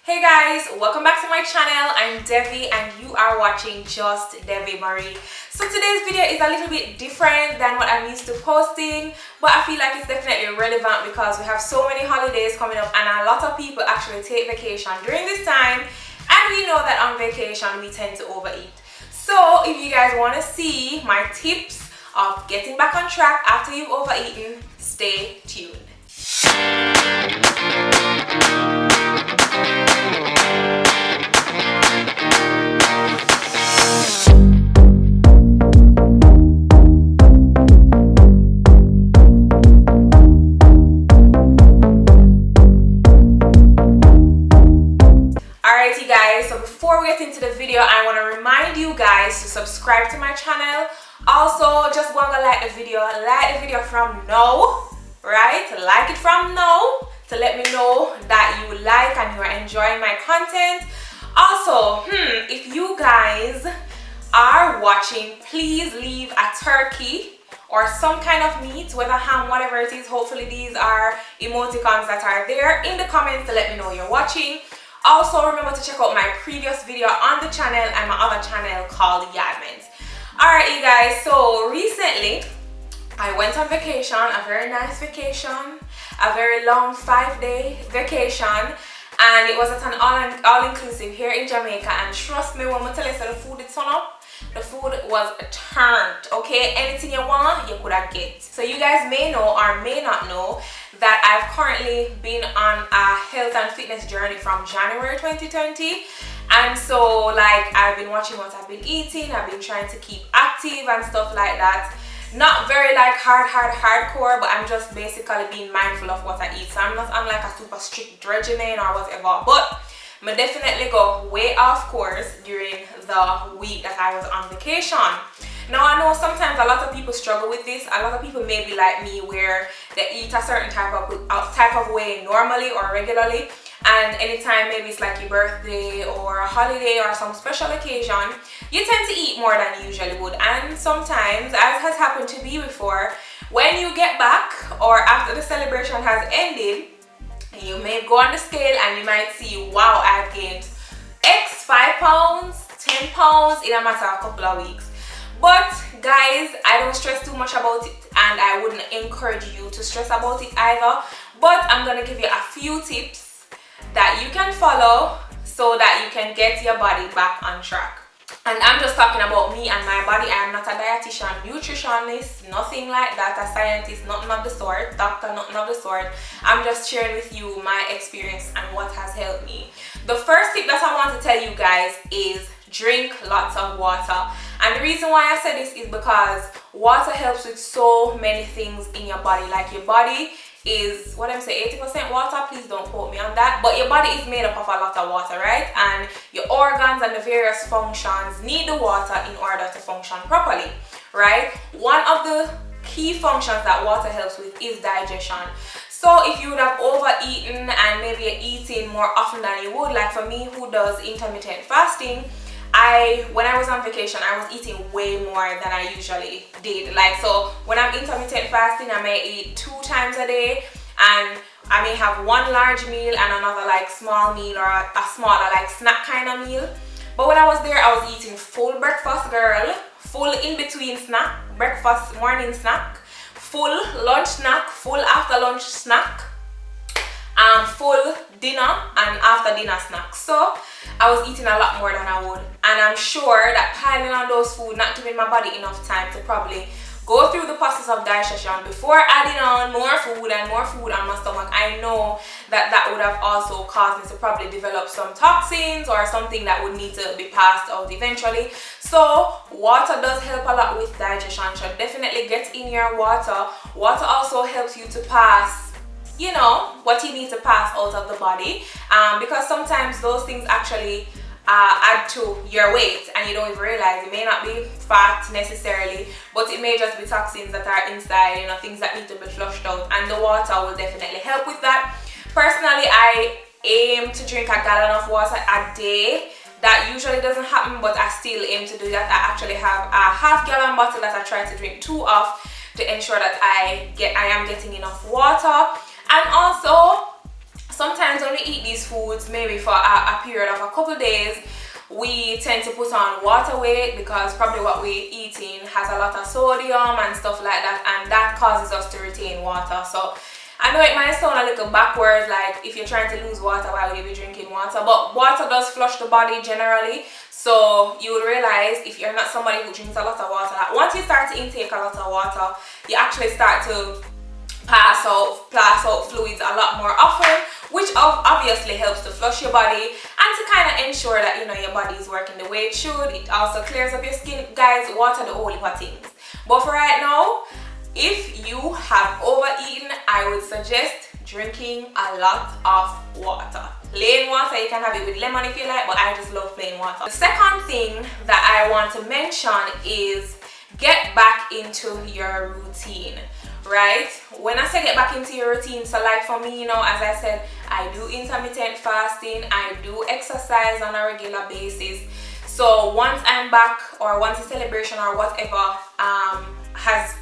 Hey guys, welcome back to my channel. I'm Devi and you are watching Just Devi Marie. So today's video is a little bit different than what I'm used to posting, but I feel like it's definitely relevant because we have so many holidays coming up and a lot of people actually take vacation during this time, and we know that on vacation we tend to overeat. So if you guys want to see my tips of getting back on track after you've overeaten, stay tuned. Alrighty guys, so before we get into the video, I want to remind you guys to subscribe to my channel. Also, just go and like the video from now, right? Like it from now to let me know that you like and you are enjoying my content. Also, if you guys are watching, please leave a turkey or some kind of meat, whether ham, whatever it is. Hopefully these are emoticons that are there in the comments to let me know you're watching. Also, remember to check out my previous video on the channel and my other channel called Yadmins. Alright you guys, so recently I went on vacation, a very nice vacation, a very long 5-day vacation, and it was at an all-inclusive here in Jamaica. And trust me when I tell you that the food is turn up, the food was turned, okay? Anything you want, you could have get. So you guys may know or may not know that I've currently been on a health and fitness journey from January 2020. And so like I've been watching what I've been eating, I've been trying to keep active and stuff like that. Not very like hardcore, but I'm just basically being mindful of what I eat. So I'm not on like a super strict regimen or whatever, but I definitely go way off course during the week that I was on vacation. Now I know sometimes a lot of people struggle with this. A lot of people may be like me where they eat a certain type of way normally or regularly, and anytime maybe it's like your birthday or a holiday or some special occasion, you tend to eat more than you usually would. And sometimes, as has happened to me before, when you get back or after the celebration has ended, you may go on the scale and you might see, wow, I've gained X 5 pounds, 10 pounds in a matter of a couple of weeks. But guys, I don't stress too much about it, and I wouldn't encourage you to stress about it either. But I'm gonna give you a few tips that you can follow so that you can get your body back on track. And I'm just talking about me and my body. I am not a dietitian, nutritionist, nothing like that, a scientist, nothing of the sort, doctor, nothing of the sort. I'm just sharing with you my experience and what has helped me. The first tip that I want to tell you guys is drink lots of water. And the reason why I say this is because water helps with so many things in your body. Like your body is, what I'm saying, 80% water, please don't quote me on that, but your body is made up of a lot of water, right? And your organs and the various functions need the water in order to function properly, right? One of the key functions that water helps with is digestion. So if you would have overeaten and maybe you're eating more often than you would, like for me who does intermittent fasting, when I was on vacation, I was eating way more than I usually did. Like, so when I'm intermittent fasting, I may eat 2 times a day, and I may have one large meal and another like small meal or a smaller like snack kind of meal. But when I was there, I was eating full breakfast, girl, full in between snack, breakfast, morning snack, full lunch snack, full after lunch snack, full dinner and after dinner snacks. So I was eating a lot more than I would, and I'm sure that piling on those food, not giving my body enough time to probably go through the process of digestion before adding on more food on my stomach, I know that that would have also caused me to probably develop some toxins or something that would need to be passed out eventually. So water does help a lot with digestion, so definitely get in your water. Water also helps you to pass, you know, what you need to pass out of the body, because sometimes those things actually add to your weight and you don't even realize. It may not be fat necessarily, but it may just be toxins that are inside, you know, things that need to be flushed out, and the water will definitely help with that. Personally, I aim to drink a gallon of water a day. That usually doesn't happen, but I still aim to do that. I actually have a half-gallon bottle that I try to drink 2 of to ensure that I am getting enough water. And also sometimes when we eat these foods, maybe for a period of a couple days, we tend to put on water weight because probably what we're eating has a lot of sodium and stuff like that, and that causes us to retain water. So I know it might sound a little backwards, like if you're trying to lose water, why would you be drinking water? But water does flush the body generally. So you would realize, if you're not somebody who drinks a lot of water, that once you start to intake a lot of water, you actually start to pass out fluids a lot more often, which obviously helps to flush your body and to kind of ensure that, you know, your body is working the way it should. It also clears up your skin. Guys, water the whole heap of things. But for right now, if you have overeaten, I would suggest drinking a lot of water. Plain water, you can have it with lemon if you like, but I just love plain water. The second thing that I want to mention is get back into your routine, right? When I say get back into your routine, so like for me, you know, as I said, I do intermittent fasting, I do exercise on a regular basis. So once I'm back, or once the celebration or whatever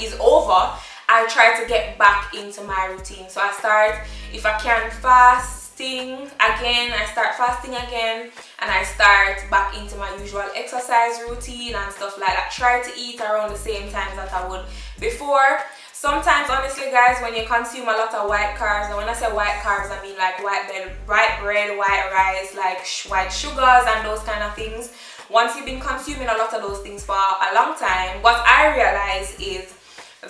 is over, I try to get back into my routine. So I start, if I can, fasting again. I start fasting again, and I start back into my usual exercise routine and stuff like that. Try to eat around the same times that I would before. Sometimes, honestly guys, when you consume a lot of white carbs, and when I say white carbs, I mean like white bread, white rice, like white sugars and those kind of things. Once you've been consuming a lot of those things for a long time, what I realize is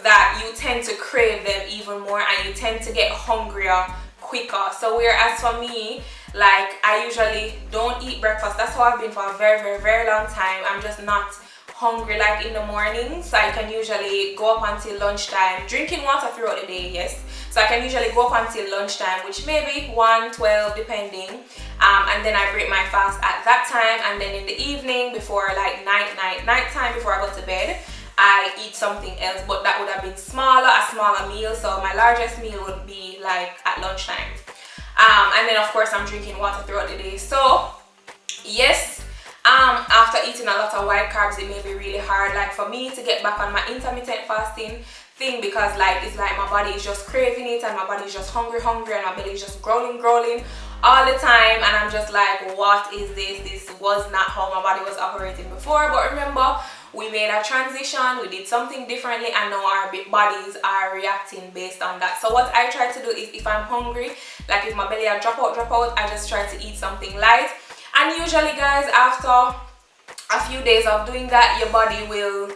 that you tend to crave them even more, and you tend to get hungrier quicker. So whereas for me, like, I usually don't eat breakfast. That's how I've been for a very long time. I'm just not hungry like in the morning, so I can usually go up until lunchtime, drinking water throughout the day, yes. So I can usually go up until lunchtime, which may be 1, 12 depending, and then I break my fast at that time, and then in the evening, before like nighttime, before I go to bed, I eat something else, but that would have been a smaller meal. So my largest meal would be like at lunchtime, and then of course I'm drinking water throughout the day. So yes, after eating a lot of white carbs, it may be really hard, like for me, to get back on my intermittent fasting thing, because like it's like my body is just craving it, and my body is just hungry, and my belly is just growling all the time, and I'm just like, what is this? This was not how my body was operating before. But remember, we made a transition, we did something differently, and now our bodies are reacting based on that. So what I try to do is, if I'm hungry, like if my belly drop out, I just try to eat something light. And usually guys, after a few days of doing that, your body will,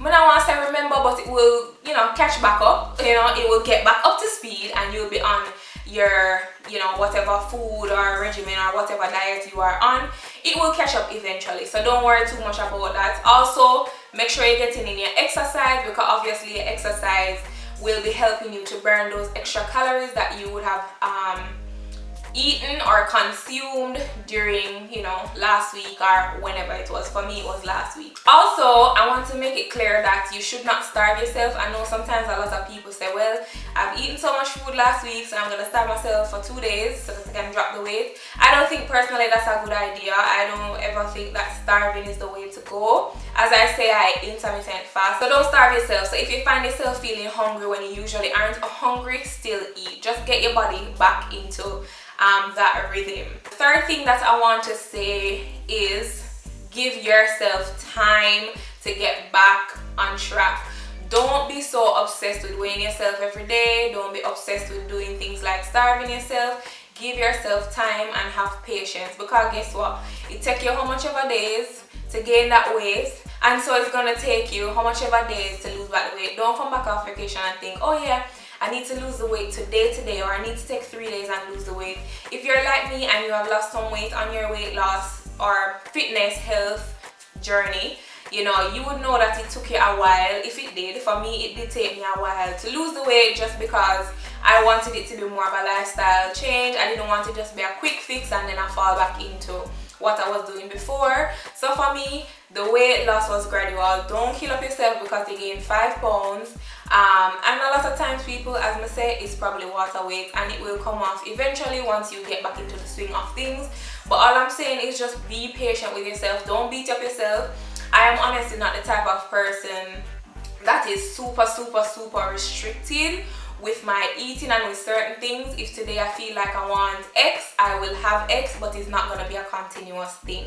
I don't want to say remember, but it will, you know, catch back up, you know, it will get back up to speed, and you'll be on your, you know, whatever food or regimen or whatever diet you are on. It will catch up eventually, so don't worry too much about that. Also, make sure you're getting in your exercise, because obviously your exercise will be helping you to burn those extra calories that you would have eaten or consumed during, you know, last week or whenever it was. For me, it was last week. Also, I want to make it clear that you should not starve yourself. I know sometimes a lot of people say, well, I've eaten so much food last week, so I'm gonna starve myself for 2 days so that I can drop the weight. I don't think personally that's a good idea. I don't ever think that starving is the way to go. As I say, I intermittent fast, so don't starve yourself. So if you find yourself feeling hungry when you usually aren't hungry, still eat. Just get your body back into that rhythm. The third thing that I want to say is give yourself time to get back on track. Don't be so obsessed with weighing yourself every day. Don't be obsessed with doing things like starving yourself. Give yourself time and have patience, because guess what? It takes you how much ever days to gain that weight, and so it's gonna take you how much ever days to lose back the weight. Don't come back off vacation and think, oh yeah, I need to lose the weight today, or I need to take 3 days and lose the weight. If you're like me and you have lost some weight on your weight loss or fitness health journey, you know, you would know that it took you a while. If it did, for me, it did take me a while to lose the weight, just because I wanted it to be more of a lifestyle change. I didn't want it to just be a quick fix and then I fall back into what I was doing before. So for me, the weight loss was gradual. Don't kill up yourself because you gained 5 pounds. And a lot of times people, as I say, it's probably water weight, and it will come off eventually once you get back into the swing of things. But all I'm saying is just be patient with yourself. Don't beat up yourself. I am honestly not the type of person that is super restricted with my eating and with certain things. If today I feel like I want X, I will have X, but it's not gonna be a continuous thing,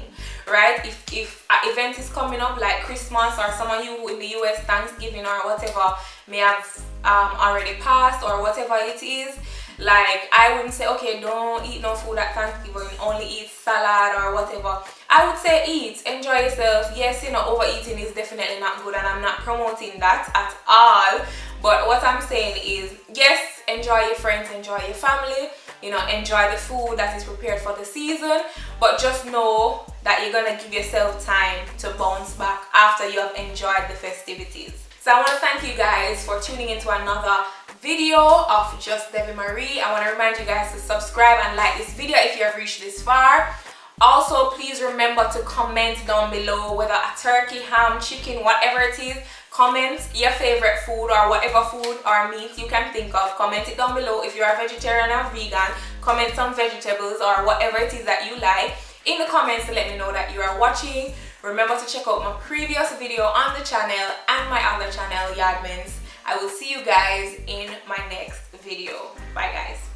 right? If an event is coming up like Christmas, or some of you in the US, Thanksgiving or whatever may have already passed, or whatever it is, like I wouldn't say, okay, don't eat no food at Thanksgiving, only eat salad or whatever. I would say eat, enjoy yourself. Yes, you know, overeating is definitely not good, and I'm not promoting that at all. But what I'm saying is, yes, enjoy your friends, enjoy your family, you know, enjoy the food that is prepared for the season. But just know that you're gonna give yourself time to bounce back after you have enjoyed the festivities. So I want to thank you guys for tuning into another video of Just Debbie Marie. I want to remind you guys to subscribe and like this video if you have reached this far. Also, please remember to comment down below whether a turkey, ham, chicken, whatever it is. Comment your favorite food or whatever food or meat you can think of. Comment it down below. If you're a vegetarian or vegan, comment some vegetables or whatever it is that you like in the comments to let me know that you are watching. Remember to check out my previous video on the channel and my other channel, Yardmans. I will see you guys in my next video. Bye guys.